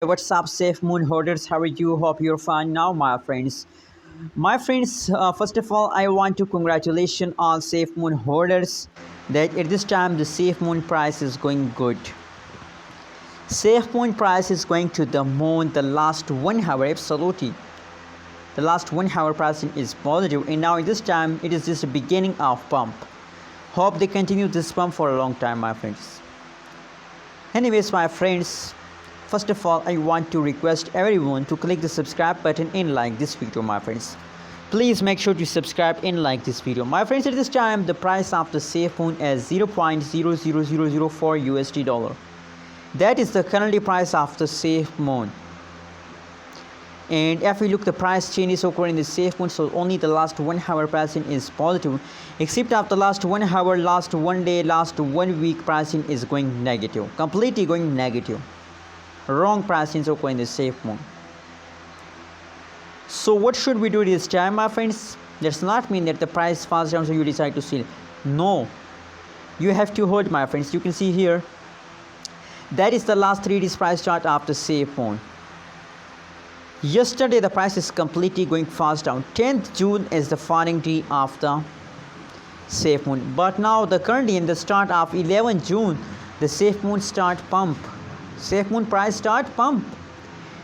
What's up, Safemoon holders? How are you? Hope you're fine now, my friends. First of all, I want to congratulate all Safemoon holders that at this time the Safemoon price is going good. Safemoon price is going to the moon the last 1 hour, absolutely. The last 1 hour pricing is positive, and now at this time it is just the beginning of pump. Hope they continue this pump for a long time, my friends. Anyways, my friends, first of all, I want to request everyone to click the subscribe button and like this video, my friends. Please make sure to subscribe and like this video. My friends, at this time, the price of the Safemoon is 0.00004 USD dollar. That is the currently price of the Safemoon. And if we look, the price changes occurring in the Safemoon, so only the last 1 hour pricing is positive, except after the last 1 hour, last 1 day, last 1 week pricing is going negative, completely going negative. Wrong pricing is occurring in the Safemoon. So what should we do this time, my friends? Does not mean that the price falls down so you decide to sell. No, you have to hold, my friends. You can see here, that is the last 3 days price chart of the Safemoon. Yesterday the price is completely going fast down. 10th June is the falling day of the Safemoon, but now the currently in the start of 11th June the Safemoon start pump. Safemoon price start pump,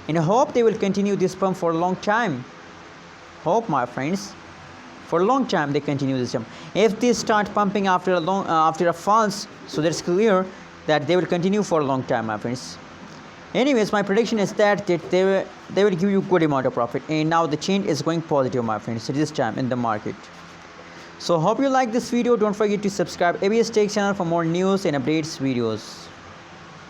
and I hope they will continue this pump for a long time. Hope, my friends, for a long time they continue this pump. If they start pumping after a falls, so that's clear that they will continue for a long time, my friends. Anyways, my prediction is that they will give you good amount of profit, and now the change is going positive, my friends, at this time in the market. So hope you like this video. Don't forget to subscribe ABS Tech channel for more news and updates videos.